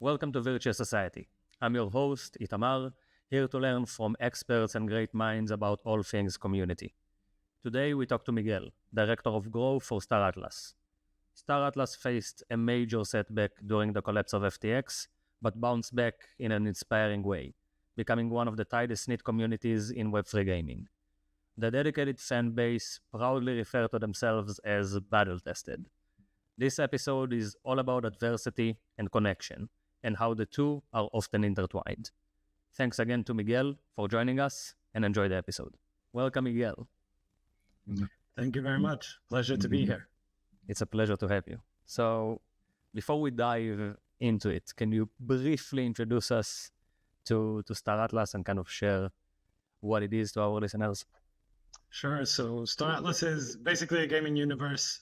Welcome to Virtual Society. I'm your host, Itamar, here to learn from experts and great minds about all things community. Today we talk to Miguel, Director of Growth for Star Atlas. Star Atlas faced a major setback during the collapse of FTX, but bounced back in an inspiring way, becoming one of the tightest-knit communities in Web3 gaming. The dedicated fan base proudly refer to themselves as battle-tested. This episode is all about adversity and connection, and how the two are often intertwined. Thanks again to Miguel for joining us, and enjoy the episode. Welcome, Miguel. Thank you very much. Pleasure to be here. It's a pleasure to have you. So, before we dive into it, can you briefly introduce us to Star Atlas and kind of share what it is to our listeners? Sure. So Star Atlas is basically a gaming universe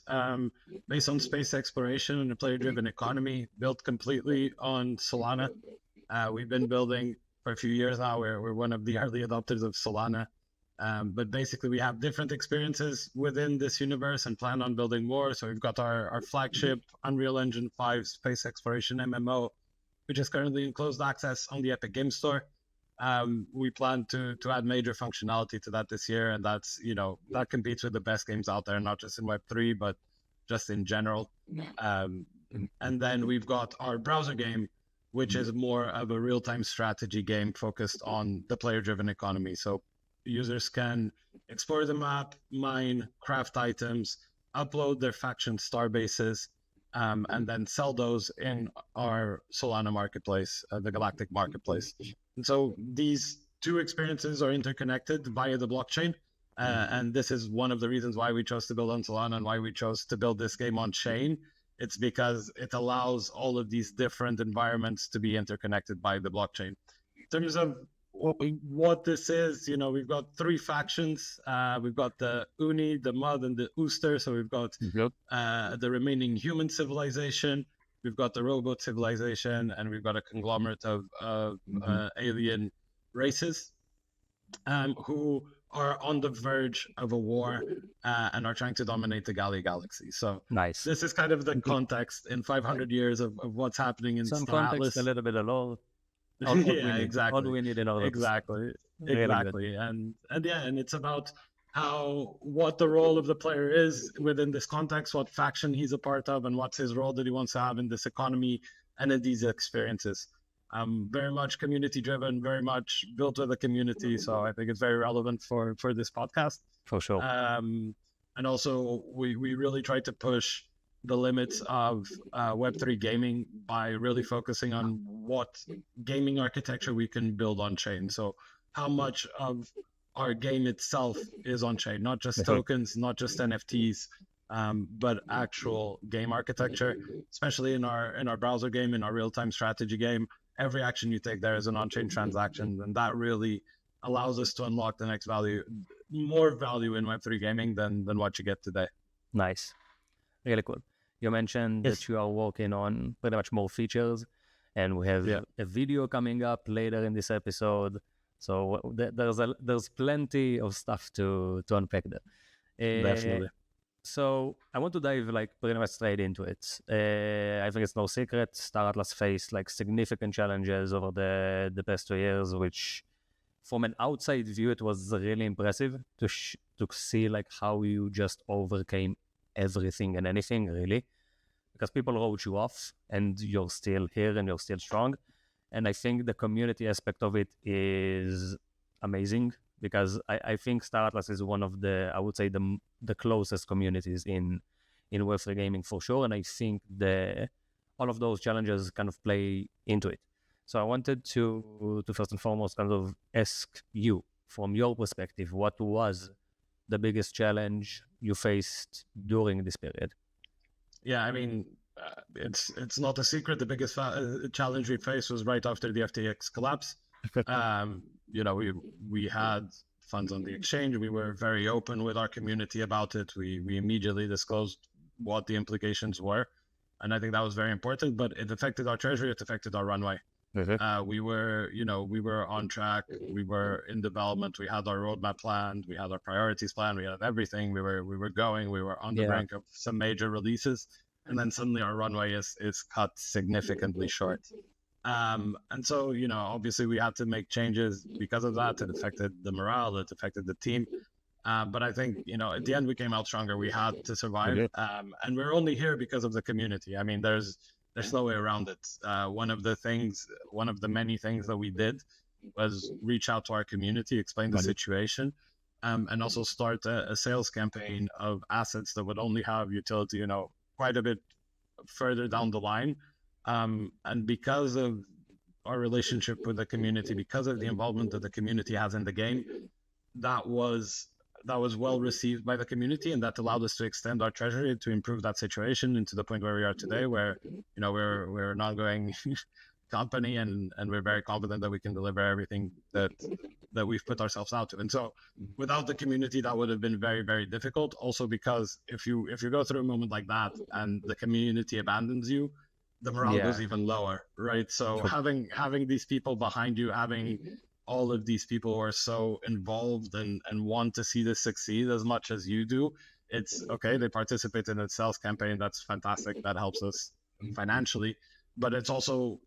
based on space exploration and a player-driven economy built completely on Solana. We've been building for a few years now. We're one of the early adopters of Solana. But basically, we have different experiences within this universe and plan on building more. So we've got our flagship Unreal Engine 5 space exploration MMO, which is currently in closed access on the Epic Games Store. We plan to add major functionality to that this year, and that's, that competes with the best games out there, not just in Web3, but just in general. And then we've got our browser game, which is more of a real-time strategy game focused on the player-driven economy. So users can explore the map, mine, craft items, upload their faction star bases, and then sell those in our Solana marketplace, the Galactic Marketplace. And so these two experiences are interconnected via the blockchain. And this is one of the reasons why we chose to build on Solana and why we chose to build this game on chain. It's because it allows all of these different environments to be interconnected by the blockchain. In terms of what this is, we've got three factions. We've got the Uni, the Mud, and the Ooster. So we've got the remaining human civilization. We've got the robot civilization, and we've got a conglomerate of alien races who are on the verge of a war and are trying to dominate the galaxy. So nice. This is kind of the context in 500 years of what's happening in Some Star context, Atlas. A little bit of lore. Exactly. All we need in order. Exactly. Really exactly. And it's about what the role of the player is within this context, what faction he's a part of, and what's his role that he wants to have in this economy and in these experiences. Very much community driven, very much built with the community. So I think it's very relevant for this podcast. For sure. And also we really try to push the limits of Web3 gaming by really focusing on what gaming architecture we can build on chain. So how much of our game itself is on chain, not just tokens, not just NFTs, but actual game architecture, especially in our browser game, in our real-time strategy game. Every action you take there is an on-chain transaction, and that really allows us to unlock the next more value in Web3 gaming than what you get today. Nice. Really cool. You mentioned that you are working on pretty much more features, and we have a video coming up later in this episode. So there's plenty of stuff to unpack there. Definitely. So I want to dive pretty much straight into it. I think it's no secret Star Atlas faced significant challenges over the past 2 years, which from an outside view it was really impressive to see how you just overcame everything and anything, really, because people wrote you off and you're still here and you're still strong. And I think the community aspect of it is amazing, because I think Star Atlas is one of I would say the closest communities in Web3 gaming for sure. And I think all of those challenges kind of play into it. So I wanted to first and foremost kind of ask you, from your perspective, what was the biggest challenge you faced during this period? Yeah, I mean, it's not a secret. The biggest challenge we faced was right after the FTX collapse. We had funds on the exchange. We were very open with our community about it. We immediately disclosed what the implications were, and I think that was very important. But it affected our treasury. It affected our runway. We were on track. We were in development. We had our roadmap planned. We had our priorities planned. We had everything. We were going. We were on the brink of some major releases, and then suddenly our runway is cut significantly short. And so, obviously we had to make changes because of that. It affected the morale, it affected the team. But I think, at the end we came out stronger. We had to survive. And we're only here because of the community. I mean, there's no way around it. One of the many things that we did was reach out to our community, explain the situation, and also start a sales campaign of assets that would only have utility, quite a bit further down the line. And because of our relationship with the community, because of the involvement that the community has in the game, that was well received by the community, and that allowed us to extend our treasury to improve that situation into the point where we are today, where we're an ongoing company, and we're very confident that we can deliver everything that we've put ourselves out to. And so without the community, that would have been very, very difficult. Also because if you go through a moment like that and the community abandons you, the morale goes even lower, right? So having these people behind you, having all of these people who are so involved and want to see this succeed as much as you do, it's okay. They participate in a sales campaign. That's fantastic. That helps us financially. But it's also,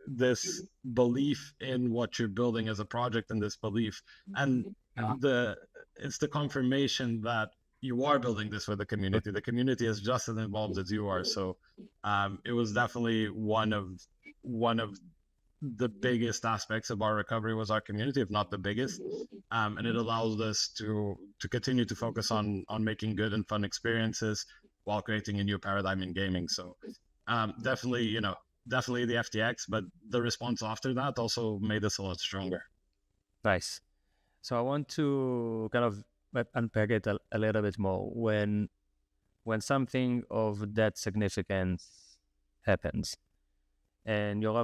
this belief in what you're building as a project, and this belief, and it's the confirmation that you are building this for the community. The community is just as involved as you are. So it was definitely one of the biggest aspects of our recovery was our community, if not the biggest. And it allows us to continue to focus on making good and fun experiences while creating a new paradigm in gaming. So definitely the FTX, but the response after that also made us a lot stronger. Nice. So I want to kind of unpack it a little bit more. When something of that significance happens, and you're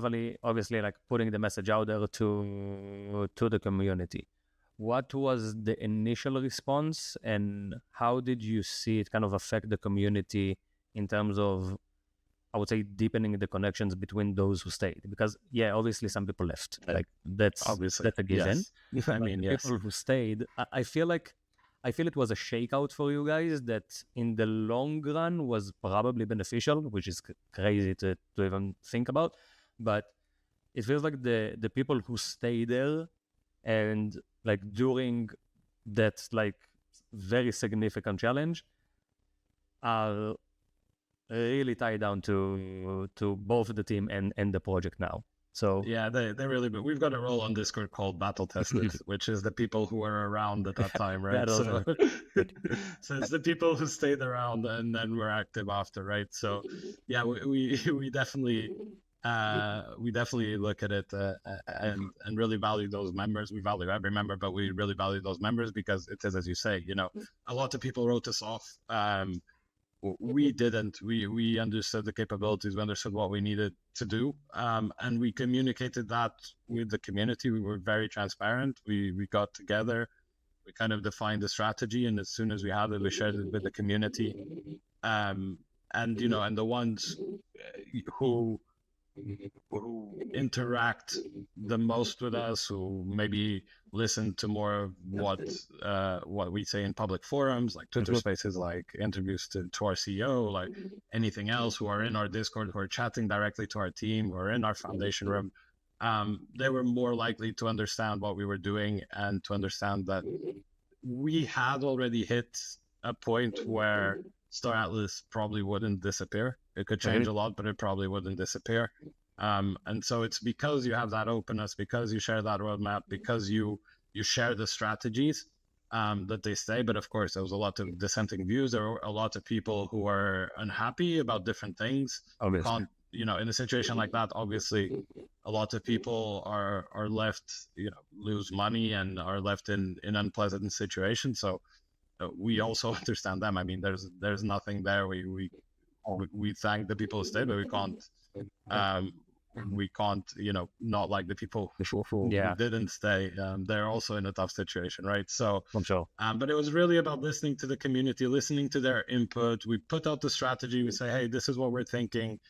obviously like putting the message out there to the community, what was the initial response, and how did you see it kind of affect the community in terms of, I would say, deepening the connections between those who stayed? Because obviously some people left. Like that's obviously a given. Yes. I mean, yes. People who stayed, I feel it was a shakeout for you guys that in the long run was probably beneficial, which is crazy to even think about. But it feels like the people who stay there and like during that like very significant challenge are really tied down to both the team and the project now. So yeah, they really. But we've got a role on Discord called Battle Tested, which is the people who were around at that time, right? So it's the people who stayed around and then were active after, right? So yeah, we definitely look at it and really value those members. We value every member, but we really value those members because it is, as you say, a lot of people wrote us off. We didn't. We understood the capabilities. We understood what we needed to do, and we communicated that with the community. We were very transparent. We got together. We kind of defined the strategy, and as soon as we had it, we shared it with the community. And the ones who interact the most with us, who maybe listen to more of what we say in public forums like Twitter Spaces, like interviews to our CEO, like anything else, who are in our Discord, who are chatting directly to our team, who are in our foundation room, they were more likely to understand what we were doing and to understand that we had already hit a point where Star Atlas probably wouldn't disappear. It could change a lot, but it probably wouldn't disappear. And so it's because you have that openness, because you share that roadmap, because you share the strategies, that they stay. But of course, there was a lot of dissenting views. There were a lot of people who are unhappy about different things. obviously. In a situation like that, obviously, a lot of people are left, lose money and are left in unpleasant situations. So we also understand them. I mean, there's nothing there. We thank the people who stayed, but we can't, not like the people who didn't stay. They're also in a tough situation, right? So, I'm sure. But it was really about listening to the community, listening to their input. We put out the strategy. We say, hey, this is what we're thinking.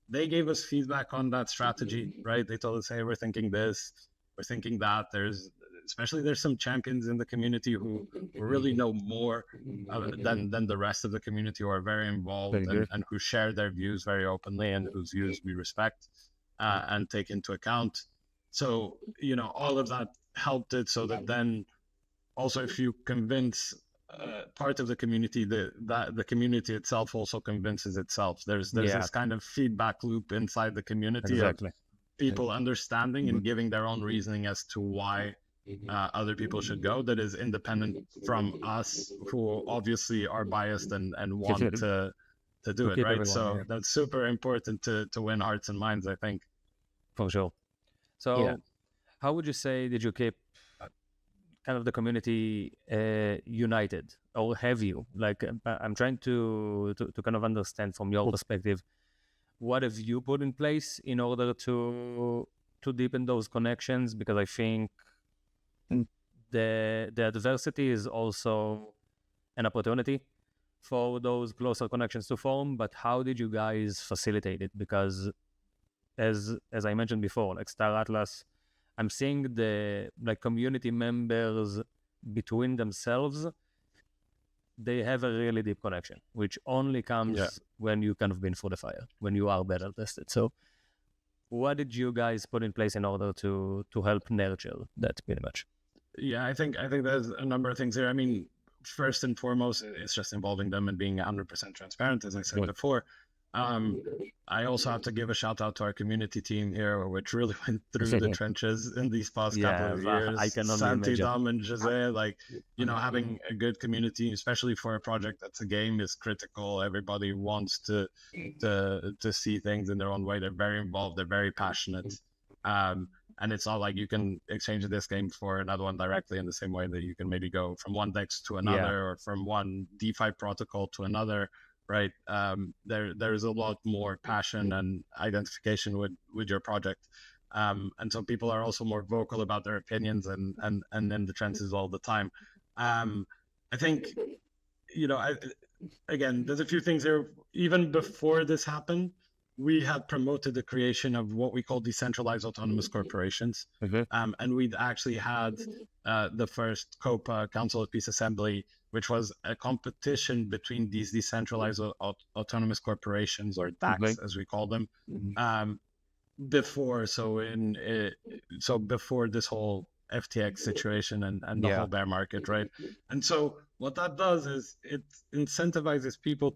They gave us feedback on that strategy, right? They told us, hey, we're thinking this, we're thinking that. There's some champions in the community who really know more than the rest of the community, who are very involved and who share their views very openly and whose views we respect. and take into account. So, all of that helped it so that then also if you convince part of the community, that the community itself also convinces itself. There's this kind of feedback loop inside the community of people understanding and giving their own reasoning as to why other people should go, that is independent from us, who obviously are biased and want to do it, right? So that's super important to win hearts and minds, I think. For sure. So how would you say did you keep kind of the community united, or have you? Like, I'm trying to kind of understand from your perspective, what have you put in place in order to deepen those connections? Because I think the adversity is also an opportunity for those closer connections to form. But how did you guys facilitate it? Because as I mentioned before, like Star Atlas, I'm seeing the community members between themselves, they have a really deep connection, which only comes when you kind of been through the fire, when you are better tested. So what did you guys put in place in order to help nurture that, pretty much? Yeah, I think there's a number of things here. I mean, first and foremost, it's just involving them and being 100% transparent, as I said before. I also have to give a shout out to our community team here, which really went through the trenches in these past couple of years. I can only Santi, imagine. Dom, and Jose, having a good community, especially for a project that's a game, is critical. Everybody wants to see things in their own way. They're very involved. They're very passionate. And it's not like you can exchange this game for another one directly in the same way that you can maybe go from one DEX to another or from one DeFi protocol to another. Right, there's a lot more passion and identification with your project, and so people are also more vocal about their opinions and in the trenches all the time. I think, again, there's a few things here. Even before this happened, we had promoted the creation of what we call decentralized autonomous corporations, and we'd actually had the first COPA, Council of Peace Assembly, which was a competition between these decentralized autonomous corporations, or DACs, as we call them, before. So before this whole FTX situation and the whole bear market, right? And so what that does is it incentivizes people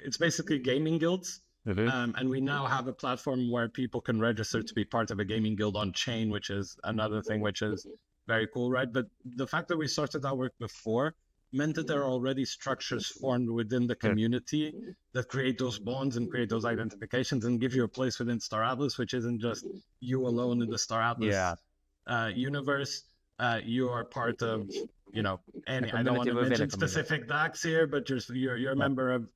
it's basically gaming guilds. And we now have a platform where people can register to be part of a gaming guild on chain, which is another thing which is very cool, right? But the fact that we started that work before meant that there are already structures formed within the community that create those bonds and create those identifications and give you a place within Star Atlas, which isn't just you alone in the Star Atlas universe. You are part of, any, I don't want to mention specific DACs here, but you're a member of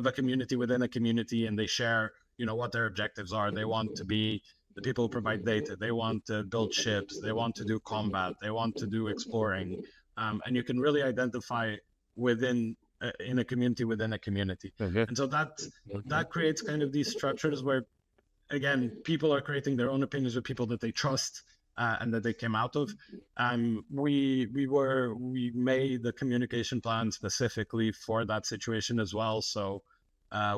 a community within a community, and they share, what their objectives are. They want to be the people who provide data. They want to build ships. They want to do combat. They want to do exploring. And you can really identify in a community within a community. And so that creates kind of these structures where, again, people are creating their own opinions with people that they trust and that they came out of. We made the communication plan specifically for that situation as well. So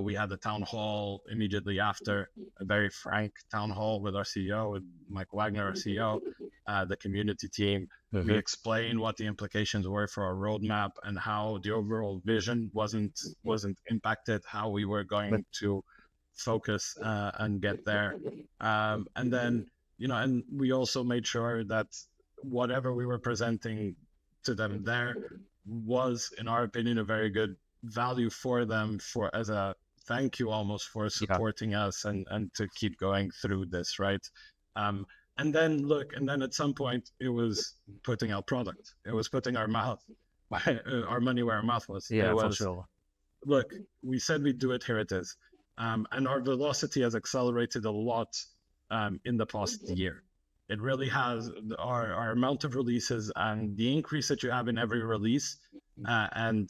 we had a town hall immediately after, a very frank town hall with our CEO, with Mike Wagner, our CEO, the community team. We explained what the implications were for our roadmap and how the overall vision wasn't impacted, how we were going to focus and get there. And then, and we also made sure that whatever we were presenting to them there was, in our opinion, a very good value for them, as a thank you almost for supporting us and to keep going through this, right? And then at some point it was putting out product. It was putting our money where our mouth was. For sure. Look, we said we'd do it, here it is. And our velocity has accelerated a lot in the past year. It really has. Our amount of releases and the increase that you have in every release, and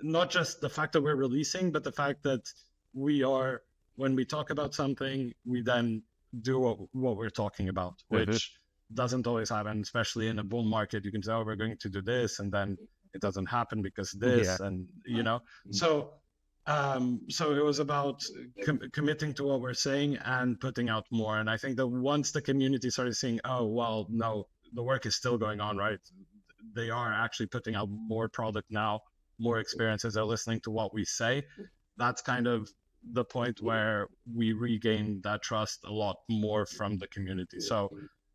not just the fact that we're releasing, but the fact that when we talk about something, we then do what we're talking about, which doesn't always happen, especially in a bull market. You can say, oh, we're going to do this, and then it doesn't happen because this, and so So it was about committing to what we're saying and putting out more. And I think that once the community started seeing, oh, well, no, the work is still going on, right? They are actually putting out more product now, more experiences. They're listening to what we say. That's kind of the point where we regain that trust a lot more from the community. So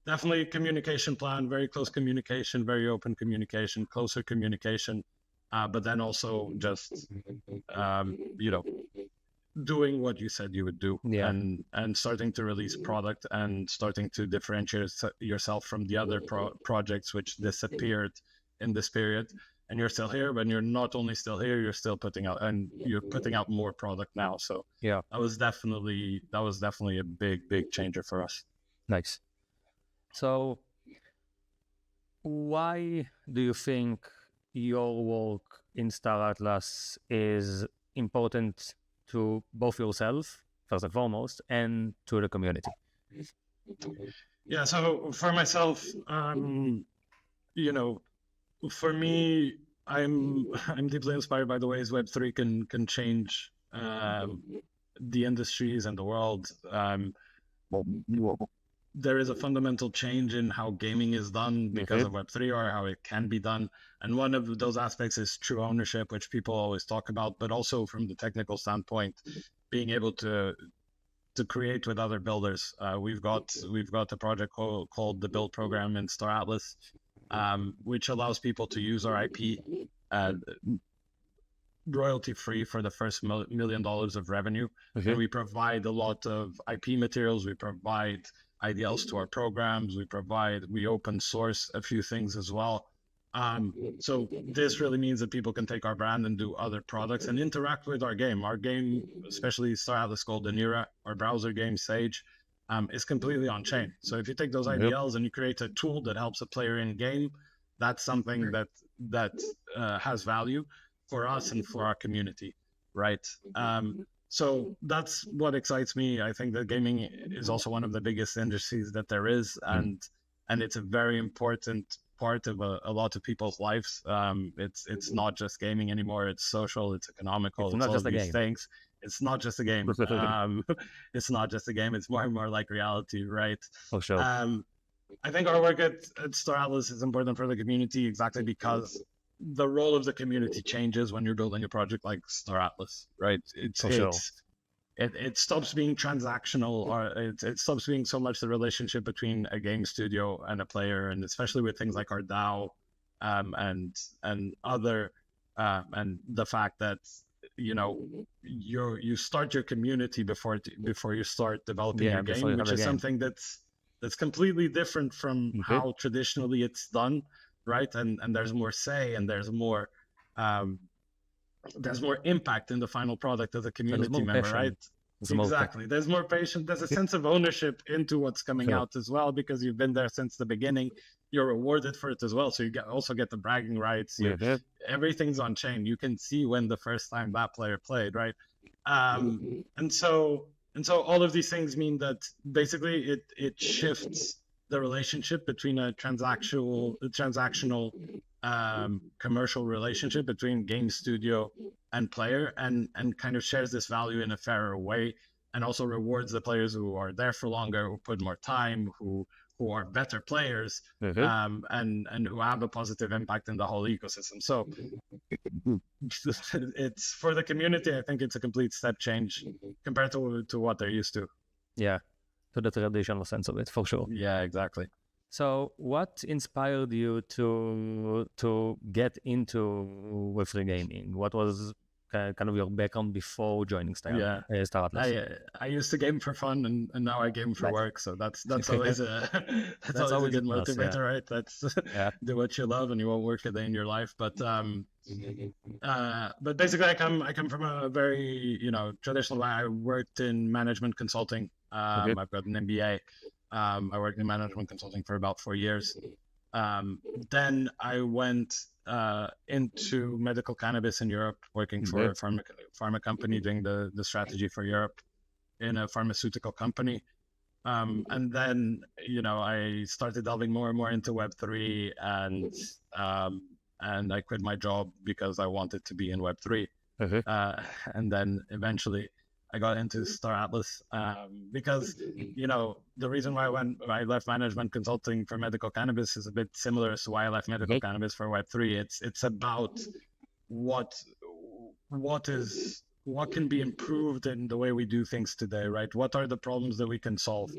definitely communication plan, very close communication, very open communication, closer communication. But then also just you know, doing what you said you would do, Yeah. and starting to release product and starting to differentiate yourself from the other projects which disappeared in this period. And you're still here, but you're not only still here, you're still putting out, and you're putting out more product now. So Yeah. that was definitely a big changer for us. Nice. So why do you think your work in Star Atlas is important to both yourself, first and foremost, and to the community? Yeah, so for myself, you know, for me, I'm deeply inspired by the ways Web3 can change the industries and the world. There is a fundamental change in how gaming is done because of Web3, or how it can be done. And one of those aspects is true ownership, which people always talk about, but also from the technical standpoint, being able to create with other builders. We've got a project called the Build Program in Star Atlas, which allows people to use our IP royalty free for the first $1 million of revenue. And we provide a lot of IP materials. We provide IDLs to our programs. We open source a few things as well. So this really means that people can take our brand and do other products and interact with our game. Our game, especially Star Atlas Golden Era, our browser game Sage, is completely on chain. So if you take those IDLs and you create a tool that helps a player in game, that's something that has value for us and for our community, right? So that's what excites me. I think that gaming is also one of the biggest industries that there is, and it's a very important part of a lot of people's lives. It's not just gaming anymore. It's social, it's economical, it's not just these things. It's not just a game. It's not just a game. It's more and more like reality, right? For sure. I think our work at Star Atlas is important for the community exactly because the role of the community changes when you're building a project like Star Atlas, right? It stops being transactional, or it stops being so much the relationship between a game studio and a player, and especially with things like our DAO, and other, and the fact that you start your community before you start developing your game, which is something that's completely different from how traditionally it's done, right? And there's more say, and there's more impact in the final product as a community member, right? Exactly. There's more patience. There's a sense of ownership into what's coming out as well, because you've been there since the beginning. You're rewarded for it as well. So you also get the bragging rights. Everything's on chain. You can see when the first time that player played, right? And so all of these things mean that basically it shifts the relationship between a transactional commercial relationship between game studio and player, and kind of shares this value in a fairer way, and also rewards the players who are there for longer, who put more time, who are better players, and who have a positive impact in the whole ecosystem. So it's for the community. I think it's a complete step change compared to what they're used to. Yeah, to the traditional sense of it, for sure. Yeah, exactly. So what inspired you to get into Web3 gaming? What was kind of your background before joining Star Atlas? I used to game for fun, and now I game for work. So that's always a always a good motivator, right? That's do what you love, and you won't work a day in your life. But basically, I come from a very traditional way. I worked in management consulting. I've got an MBA. I worked in management consulting for about 4 years. Then I went into medical cannabis in Europe, working for a pharma company, doing the strategy for Europe in a pharmaceutical company. And then, I started delving more and more into Web3, and I quit my job because I wanted to be in Web3. And then eventually I got into Star Atlas because, the reason why I left management consulting for medical cannabis is a bit similar to why I left medical cannabis for Web3. It's about what can be improved in the way we do things today, right? What are the problems that we can solve?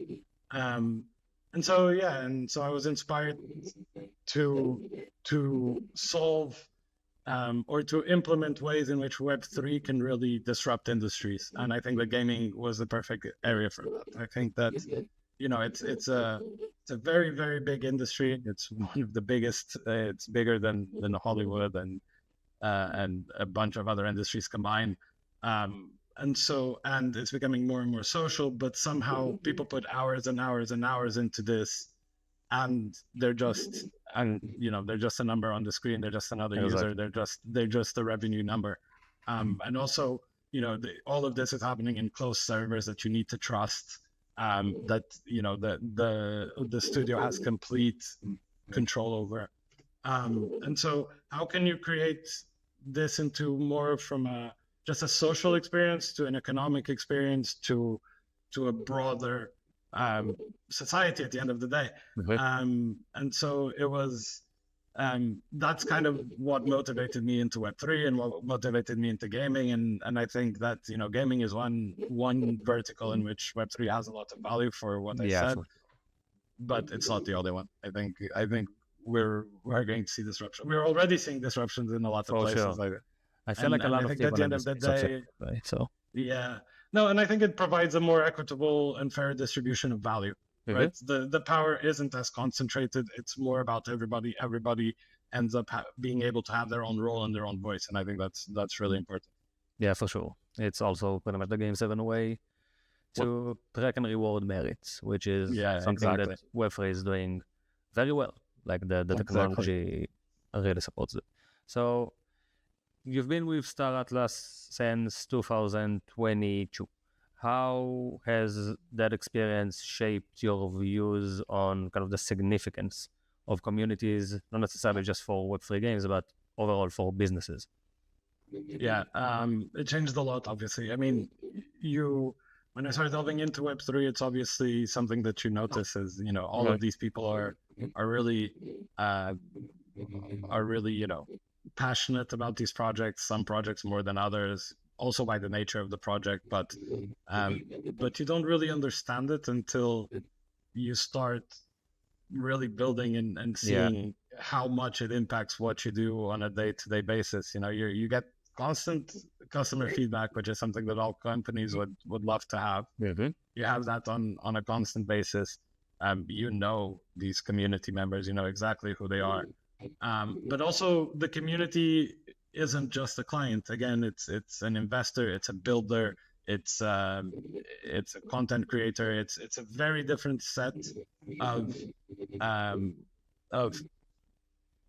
And so I was inspired to solve or to implement ways in which Web3 can really disrupt industries. And I think that gaming was the perfect area for that. I think that, it's a very, very big industry. It's one of the biggest. It's bigger than Hollywood and a bunch of other industries combined. And it's becoming more and more social, but somehow people put hours and hours and hours into this, and they're just a number on the screen. They're just another user. They're just a revenue number. And also, all of this is happening in closed servers that you need to trust. That the studio has complete control over. And so, how can you create this into more from just a social experience to an economic experience to a broader society at the end of the day? And so it was that's kind of what motivated me into Web3 and what motivated me into gaming. And I think that gaming is one vertical in which Web3 has a lot of value for what I said, but it's not the only one. I think we're going to see disruption. We're already seeing disruptions in a lot of places. Sure. I feel like a lot of people at the end of the day, right? So and I think it provides a more equitable and fair distribution of value. Right, the power isn't as concentrated. It's more about everybody. Everybody ends up being able to have their own role and their own voice, and I think that's really important. Yeah, for sure. It's also pretty much the game's a way to track and reward merits, which is something that Web3 is doing very well. Like the technology really supports it. So you've been with Star Atlas since 2022. How has that experience shaped your views on kind of the significance of communities, not necessarily just for Web3 games, but overall for businesses? Yeah, it changed a lot, obviously. I mean, when I started delving into Web3, it's obviously something that you notice is, all of these people are really, passionate about these projects, some projects more than others, also by the nature of the project, but you don't really understand it until you start really building and seeing how much it impacts what you do on a day-to-day basis. You get constant customer feedback, which is something that all companies would love to have. You have that on a constant basis. These community members, exactly who they are. But also the community isn't just a client. Again, it's an investor, it's a builder, it's a content creator. It's a very different set of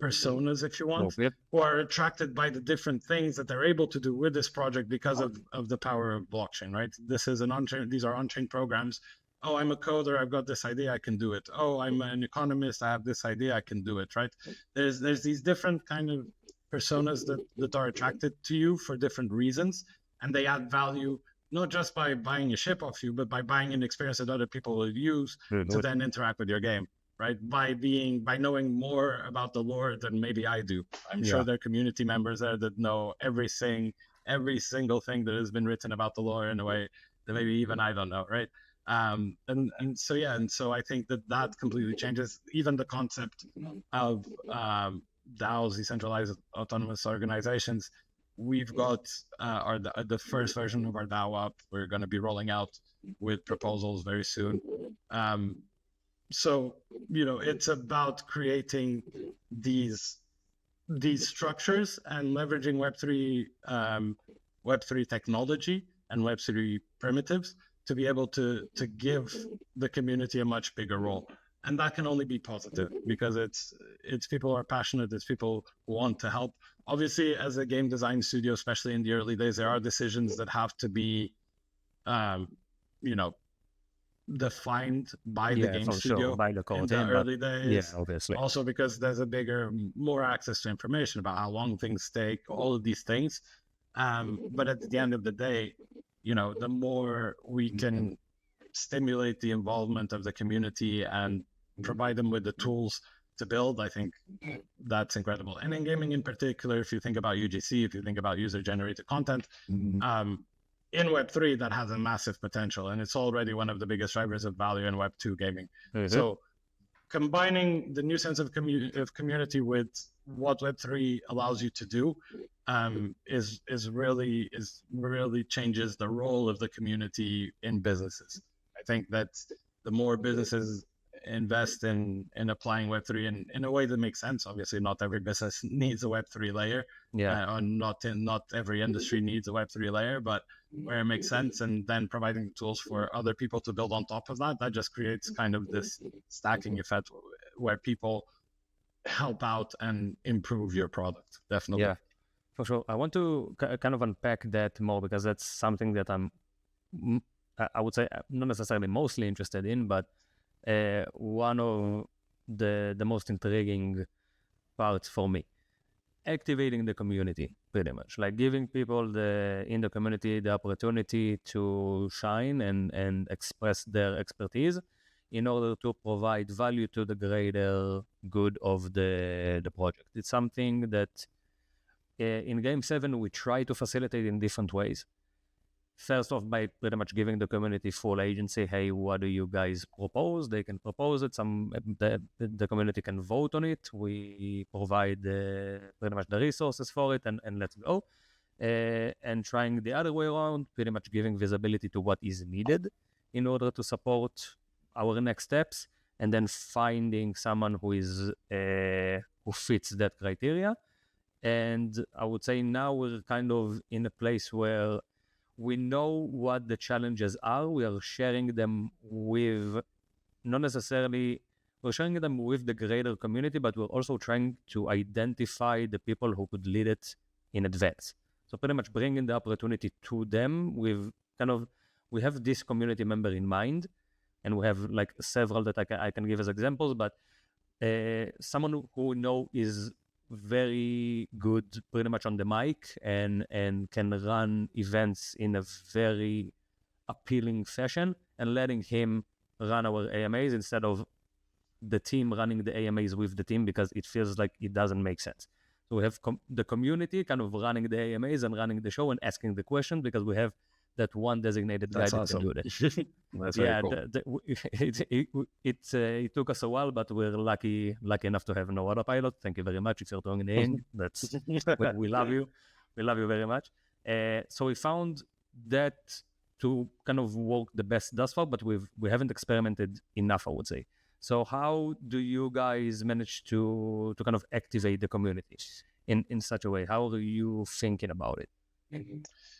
personas, if you want, who are attracted by the different things that they're able to do with this project because of the power of blockchain, right? This is these are on-chain programs. Oh, I'm a coder, I've got this idea, I can do it. Oh, I'm an economist, I have this idea, I can do it, right? There's these different kind of personas that are attracted to you for different reasons, and they add value not just by buying a ship off you, but by buying an experience that other people will use to then interact with your game, right? By knowing more about the lore than maybe I do. I'm sure there are community members there that know every single thing that has been written about the lore in a way that maybe even I don't know, right? So I think that completely changes even the concept of DAOs, decentralized autonomous organizations. We've got the first version of our DAO up. We're going to be rolling out with proposals very soon. So it's about creating these structures and leveraging Web3 technology and Web3 primitives to be able to give the community a much bigger role. And that can only be positive because it's people who are passionate, it's people who want to help. Obviously, as a game design studio, especially in the early days, there are decisions that have to be, defined by the game studio by the code in the early days. Yeah, obviously. Also because there's more access to information about how long things take, all of these things. But at the end of the day, the more we can stimulate the involvement of the community and provide them with the tools to build, I think that's incredible. And in gaming in particular, if you think about UGC, if you think about user-generated content, in Web3, that has a massive potential, and it's already one of the biggest drivers of value in Web2 gaming. So combining the new sense of community with what Web3 allows you to do is really changes the role of the community in businesses. I think that the more businesses invest in applying Web3 in a way that makes sense. Obviously, not every business needs a Web3 layer, or not every industry needs a Web3 layer, but where it makes sense, and then providing tools for other people to build on top of that just creates kind of this stacking effect where people help out and improve your product. Definitely. Yeah, for sure. I want to kind of unpack that more, because that's something that I would say not necessarily mostly interested in, but one of the most intriguing parts for me. Activating the community, pretty much, like giving people in the community the opportunity to shine and express their expertise in order to provide value to the greater good of the project. It's something that in Game 7 we try to facilitate in different ways. First off, by pretty much giving the community full agency. Hey, what do you guys propose? They can propose it. The community can vote on it. We provide pretty much the resources for it, and let's go. And trying the other way around, pretty much giving visibility to what is needed in order to support our next steps, and then finding someone who fits that criteria. And I would say now we're kind of in a place where we know what the challenges are. We are sharing them with, not necessarily, we're sharing them with the greater community, but we're also trying to identify the people who could lead it in advance. So pretty much bringing the opportunity to them with we have this community member in mind, and we have like several that I can give as examples, but someone who we know is very good pretty much on the mic and can run events in a very appealing fashion, and letting him run our AMAs instead of the team running the AMAs with the team, because it feels like it doesn't make sense. So we have the community kind of running the AMAs and running the show and asking the question, because we have that one designated guy that can do that. That's very cool. It took us a while, but we're lucky enough to have no autopilot. Thank you very much if you're tuning in. That's we love you. We love you very much. So we found that to kind of work the best thus far, but we haven't experimented enough, I would say. So how do you guys manage to kind of activate the community in such a way? How are you thinking about it?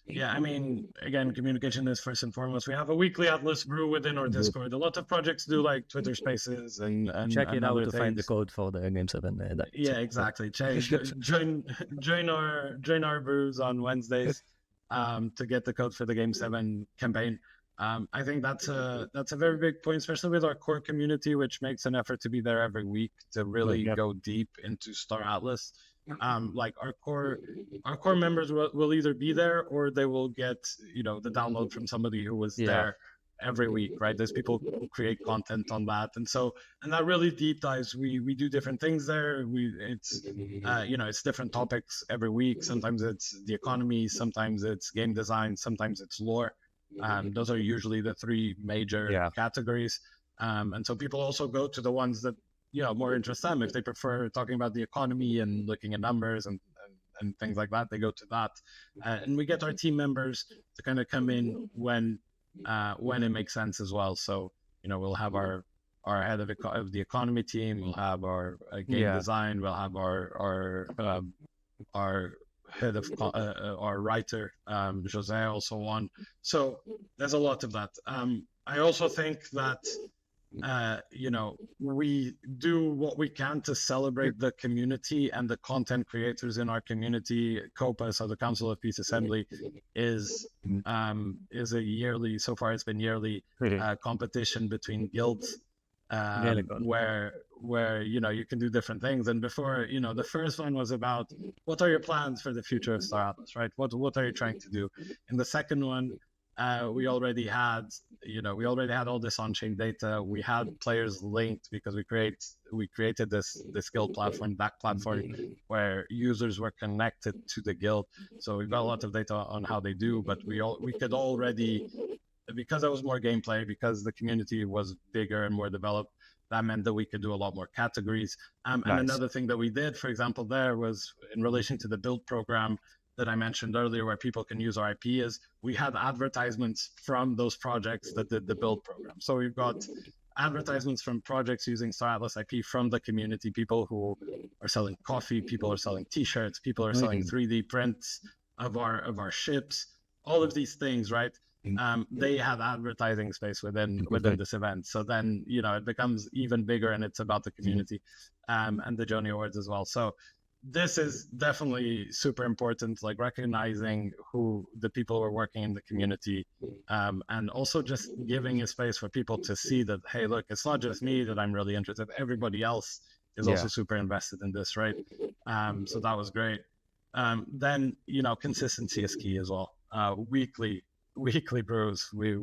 Yeah, I mean, again, communication is first and foremost. We have a weekly Atlas brew within our Discord. A lot of projects do like Twitter Spaces and check it out to things. Find the code for the Game 7. Yeah, exactly. Join our brews on Wednesdays to get the code for the Game 7 campaign. I think that's a very big point, especially with our core community, which makes an effort to be there every week to really go deep into Star Atlas. Like our core members will either be there, or they will get the download from somebody who was there every week, right? There's people who create content on that, and that really deep dives. We do different things there. It's different topics every week. Sometimes it's the economy, sometimes it's game design, sometimes it's lore. Those are usually the three major categories. And so people also go to the ones that more interest them. If they prefer talking about the economy and looking at numbers and things like that, they go to that. And we get our team members to kind of come in when it makes sense as well. So we'll have our head of the economy team, we'll have our game design, we'll have our head of our writer, Jose, also on. So there's a lot of that. I also think that we do what we can to celebrate the community and the content creators in our community. COPA, so the Council of Peace Assembly, is a yearly, so far it's been yearly competition between guilds Really good. where you can do different things. And before, the first one was about what are your plans for the future of Star Atlas, right? What are you trying to do? In the second one, we already had all this on-chain data. We had players linked because we created this guild platform, that platform where users were connected to the guild. So we've got a lot of data on how they do, but we could already, because there was more gameplay, because the community was bigger and more developed, that meant that we could do a lot more categories. And another thing that we did, for example, there was in relation to the build program that I mentioned earlier, where people can use our IP, is we had advertisements from those projects that did the build program. So we've got advertisements from projects using Star Atlas IP from the community, people who are selling coffee, people are selling t-shirts, people are selling 3D prints of our ships, all of these things, right? They have advertising space within this event. So then, it becomes even bigger, and it's about the community, and the Joni Awards as well. So this is definitely super important, like recognizing who the people who are working in the community, and also just giving a space for people to see that, hey, look, it's not just me that I'm really interested. Everybody else is also super invested in this, right? So that was great. Then, consistency is key as well. Weekly brews. We've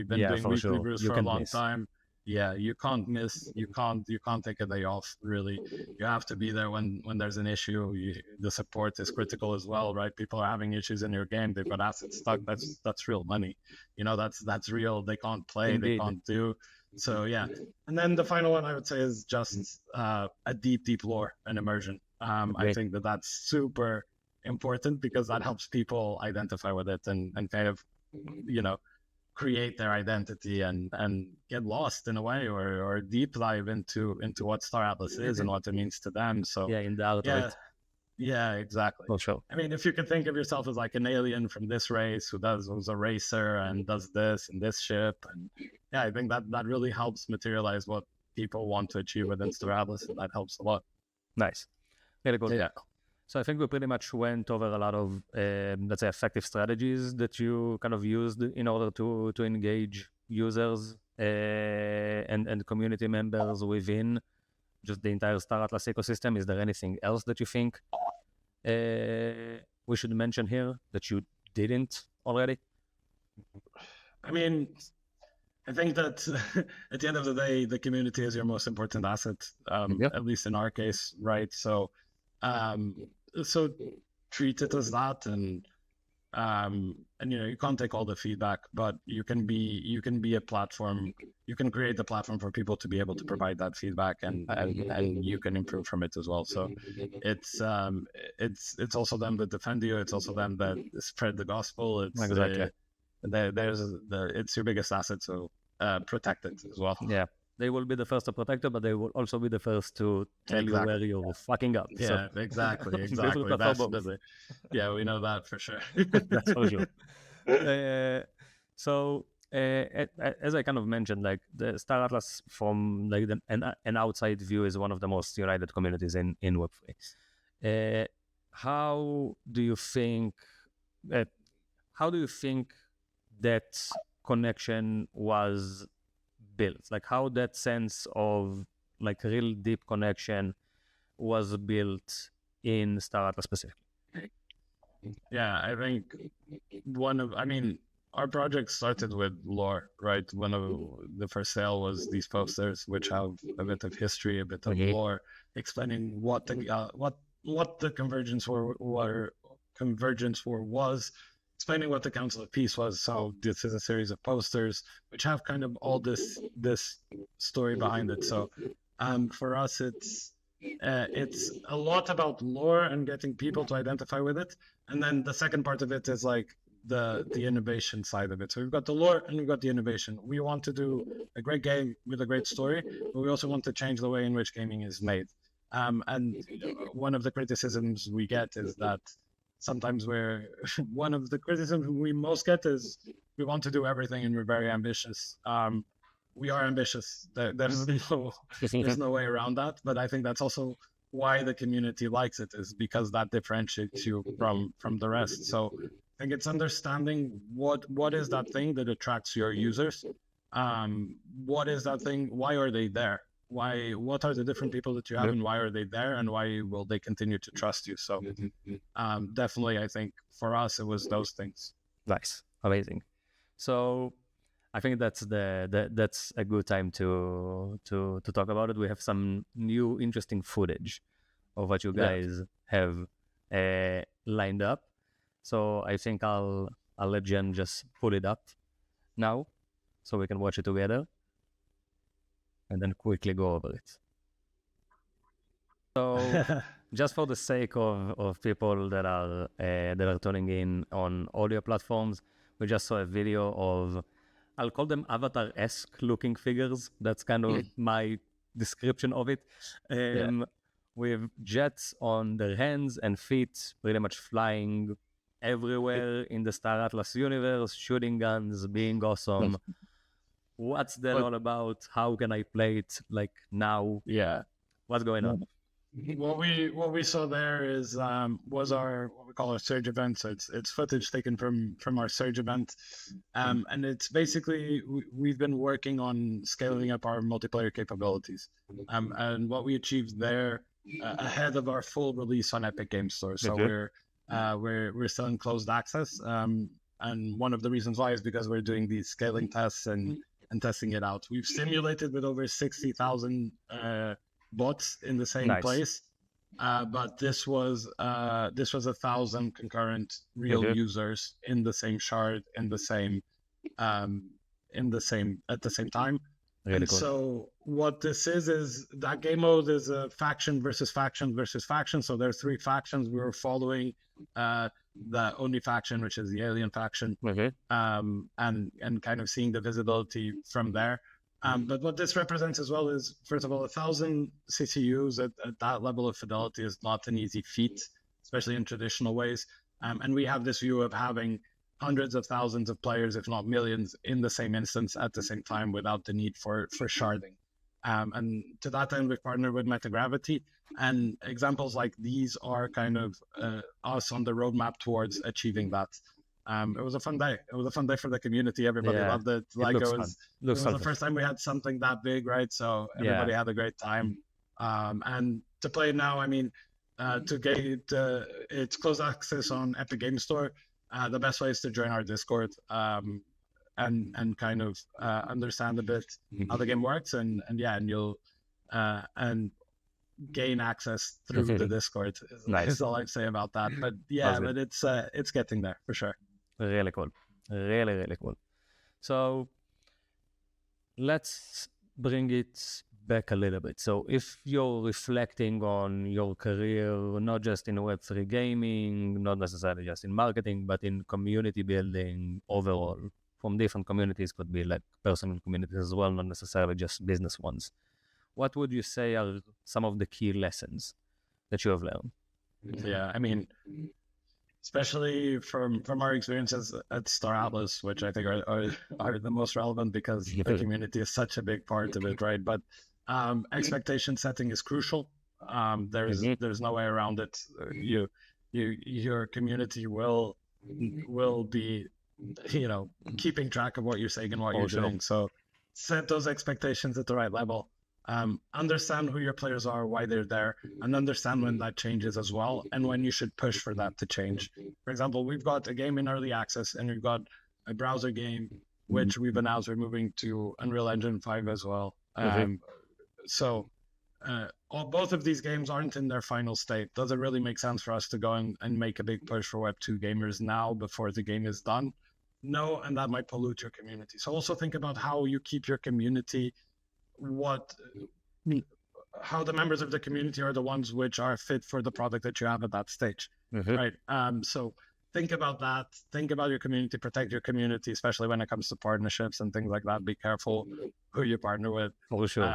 been doing weekly brews for a long time. Yeah, you can't miss. You can't take a day off. Really, you have to be there when there's an issue. The support is critical as well, right? People are having issues in your game. They've got assets stuck. That's real money. That's real. They can't play. Indeed. They can't do. So yeah. And then the final one I would say is just a deep lore and immersion. I think that's super important because that helps people identify with it and kind of, create their identity and get lost in a way, or deep dive into what Star Atlas is and what it means to them. So in the art of it. Yeah, exactly. For sure. I mean, if you can think of yourself as like an alien from this race who's a racer and does this and this ship, and I think that really helps materialize what people want to achieve within Star Atlas, and that helps a lot. Nice. Really good. Yeah. So I think we pretty much went over a lot of, let's say, effective strategies that you kind of used in order to engage users and community members within just the entire Star Atlas ecosystem. Is there anything else that you think we should mention here that you didn't already? I mean, I think that at the end of the day, the community is your most important asset, at least in our case, right? So treat it as that, and you can't take all the feedback, but you can be a platform. You can create the platform for people to be able to provide that feedback, and you can improve from it as well. So it's also them that defend you. It's also them that spread the gospel. It's exactly. It's your biggest asset, so protect it as well. Yeah. They will be the first to protect it, but they will also be the first to tell you where you're fucking up. Yeah, so. Exactly. Yeah, we know that for sure. That's for sure. So, as I kind of mentioned, like the Star Atlas from like an outside view is one of the most united communities in Web3. How do you think that connection was built? Like how that sense of like real deep connection was built in Star Atlas specifically? Yeah, I think our project started with lore, right? One of the first sale was these posters, which have a bit of history, a bit of lore, explaining what the Convergence War was, explaining what the Council of Peace was. So this is a series of posters which have kind of all this story behind it. So for us, it's a lot about lore and getting people to identify with it. And then the second part of it is like the innovation side of it. So we've got the lore and we've got the innovation. We want to do a great game with a great story, but we also want to change the way in which gaming is made. And one of the criticisms we get is that sometimes one of the criticisms we most get is we want to do everything and we're very ambitious. We are ambitious. There's no way around that. But I think that's also why the community likes it, is because that differentiates you from the rest. So I think it's understanding what is that thing that attracts your users, what is that thing? Why are they there? What are the different people that you have, and why are they there, and why will they continue to trust you? So definitely, I think for us it was those things. Nice, amazing. So I think that's that's a good time to talk about it. We have some new interesting footage of what you guys have lined up. So I think I'll let Jen just pull it up now, so we can watch it together, and then quickly go over it. So just for the sake of people that are tuning in on audio platforms, we just saw a video of, I'll call them avatar-esque looking figures. That's kind of my description of it. With jets on their hands and feet, pretty much flying everywhere in the Star Atlas universe, shooting guns, being awesome. What's that all about? How can I play it like now? Yeah. What's going on? What we saw there is was our what we call our surge event. So it's footage taken from our surge event, and it's basically we've been working on scaling up our multiplayer capabilities, and what we achieved there ahead of our full release on Epic Games Store. So we're still in closed access, and one of the reasons why is because we're doing these scaling tests and testing it out. We've simulated with over 60,000 bots in the same place, but this was 1,000 concurrent real users in the same shard at the same time. Really and cool. So what this is that game mode is a faction versus faction versus faction. So there's 3 factions. We were following the only faction, which is the alien faction, and kind of seeing the visibility from there. But what this represents as well is, first of all, 1,000 CCUs at that level of fidelity is not an easy feat, especially in traditional ways. And we have this view of having hundreds of thousands of players, if not millions, in the same instance at the same time without the need for sharding. And to that end, we've partnered with Metagravity. And examples like these are kind of us on the roadmap towards achieving that. It was a fun day. It was a fun day for the community. Everybody loved it. Like it was the first time we had something that big, right? So everybody had a great time. And to play it now, I mean, to get it, it's closed access on Epic Games Store. The best way is to join our Discord and kind of understand a bit how the game works, and you'll and gain access through the Discord. Is all I'd say about that. But but it's getting there for sure. Really cool. Really, really cool. So let's bring it back a little bit. So if you're reflecting on your career, not just in Web3 gaming, not necessarily just in marketing, but in community building overall, from different communities, could be like personal communities as well, not necessarily just business ones. What would you say are some of the key lessons that you have learned? Yeah, I mean, especially from our experiences at Star Atlas, which I think are the most relevant because the community is such a big part of it, right? But expectation setting is crucial. There's no way around it. Your community will be, keeping track of what you're saying and what you're doing. So set those expectations at the right level. Understand who your players are, why they're there, and understand when that changes as well, and when you should push for that to change. For example, we've got a game in early access, and we've got a browser game, which we've announced we're moving to Unreal Engine 5 as well. So both of these games aren't in their final state. Does it really make sense for us to go and make a big push for Web2 gamers now before the game is done? No, and that might pollute your community. So also think about how you keep your community, how the members of the community are the ones which are fit for the product that you have at that stage, right? So think about that. Think about your community, protect your community, especially when it comes to partnerships and things like that. Be careful who you partner with. For sure.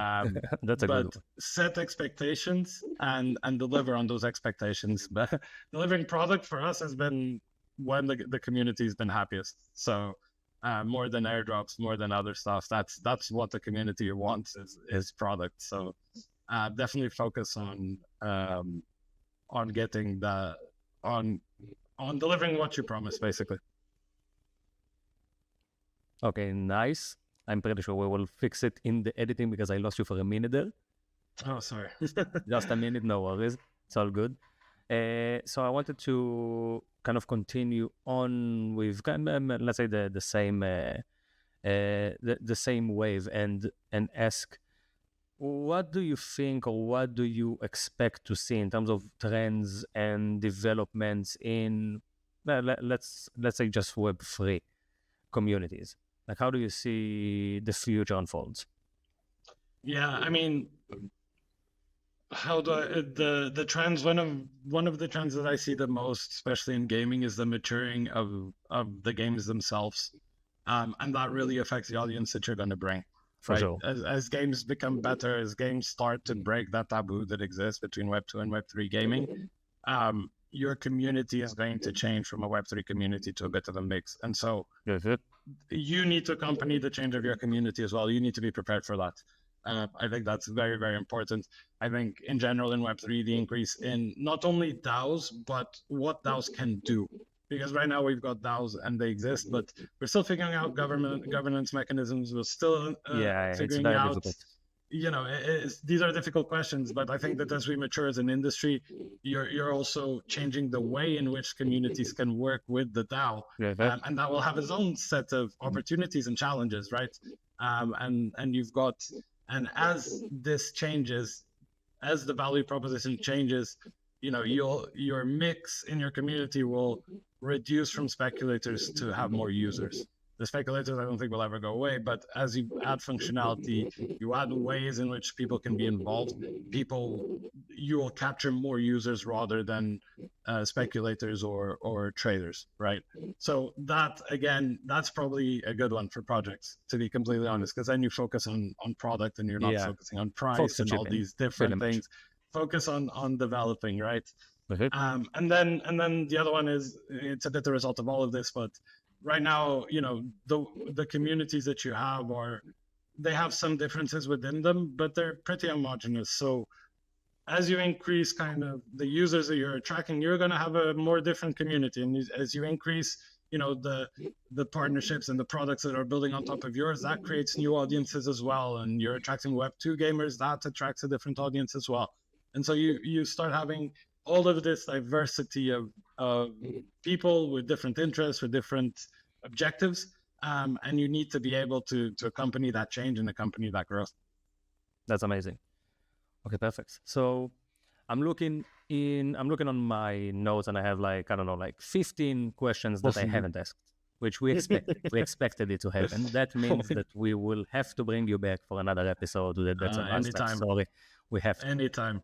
That's a good one. Set expectations and deliver on those expectations. But delivering product for us has been when the community has been happiest. So more than airdrops, more than other stuff. That's what the community wants is product. So definitely focus on getting on delivering what you promised, basically. Okay, nice. I'm pretty sure we will fix it in the editing because I lost you for a minute there. Oh, sorry. Just a minute, no worries. It's all good. So I wanted to kind of continue on with let's say the same the same wave and ask, what do you think or what do you expect to see in terms of trends and developments in let's say just Web3 communities? Like, how do you see the future unfolds? Yeah, I mean, how do I, the trends, one of the trends that I see the most, especially in gaming, is the maturing of the games themselves, and that really affects the audience that you're going to bring. For Right, sure. as games become better, as games start to break that taboo that exists between Web2 and Web3 gaming, your community is going to change from a Web3 community to a bit of a mix, and so you need to accompany the change of your community as well. You need to be prepared for that. I think that's very, very important. I think in general in Web3, the increase in not only DAOs, but what DAOs can do. Because right now we've got DAOs and they exist, but we're still figuring out governance mechanisms. We're still It's figuring very out, difficult. these are difficult questions, but I think that as we mature as an industry, you're also changing the way in which communities can work with the DAO, and that will have its own set of opportunities and challenges, right? And you've got, and as this changes, as the value proposition changes, your mix in your community will reduce from speculators to have more users. The speculators, I don't think will ever go away, but as you add functionality, you add ways in which people can be involved, you will capture more users rather than speculators or traders, right? So that, again, that's probably a good one for projects, to be completely honest, because then you focus on product and you're not focusing on price and all these different things. Focus on developing, right? And then the other one is, it's a bit the result of all of this, but right now, the communities that you have they have some differences within them, but they're pretty homogenous. So as you increase kind of the users that you're attracting, you're going to have a more different community. And as you increase, the partnerships and the products that are building on top of yours, that creates new audiences as well. And you're attracting Web2 gamers, that attracts a different audience as well. And so you start having all of this diversity of people with different interests, with different objectives, and you need to be able to accompany that change and accompany that growth. That's amazing. Okay, perfect. So I'm looking on my notes, and I have 15 questions that I haven't asked, which we expected it to happen. That means that we will have to bring you back for another episode. That's anytime. Sorry, we have to. Anytime.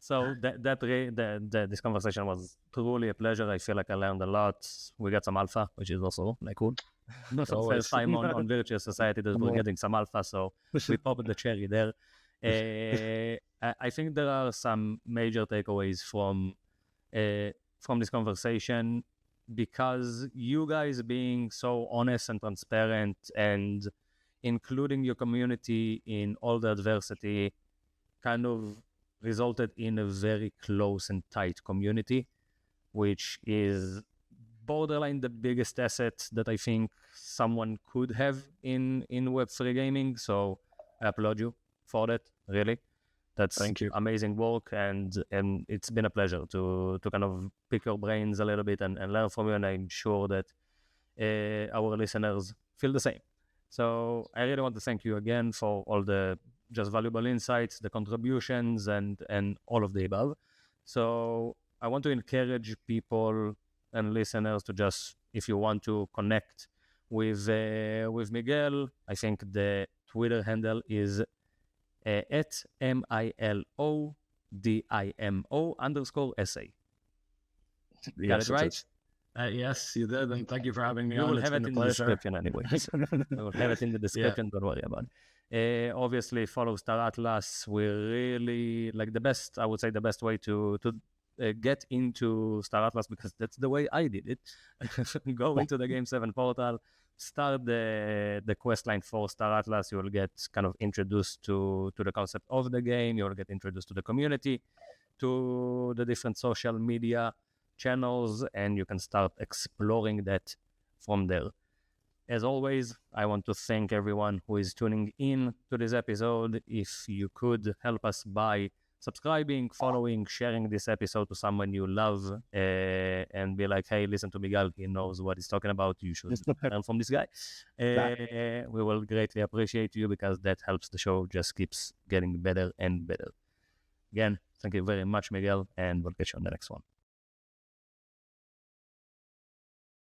So this conversation was truly a pleasure. I feel like I learned a lot. We got some alpha, which is also cool. Not the first time on Virtual Society that we're getting some alpha, so we popped the cherry there. I think there are some major takeaways from this conversation, because you guys being so honest and transparent and including your community in all the adversity kind of resulted in a very close and tight community, which is borderline the biggest asset that I think someone could have in Web3 gaming. So I applaud you for that, really. That's Thank you. Amazing work, and it's been a pleasure to kind of pick your brains a little bit and learn from you, and I'm sure that our listeners feel the same. So I really want to thank you again for all the just valuable insights, the contributions, and all of the above. So I want to encourage people and listeners to just, if you want to connect with Miguel, I think the Twitter handle is at MILODIMO_SA. Got it right? Yes, you did, and thank you for having me on. You will have it in the description anyway. We will have it in the description, Don't worry about it. Obviously, follow Star Atlas. We're really the best, I would say, the best way to get into Star Atlas, because that's the way I did it. Go into the Game 7 portal, start the quest line for Star Atlas. You will get kind of introduced to the concept of the game. You will get introduced to the community, to the different social media channels, and you can start exploring that from there. As always, I want to thank everyone who is tuning in to this episode. If you could help us by subscribing, following, sharing this episode to someone you love, and be like, hey, listen to Miguel, he knows what he's talking about. You should learn from this guy. We will greatly appreciate you, because that helps the show just keeps getting better and better. Again, thank you very much, Miguel, and we'll catch you on the next one.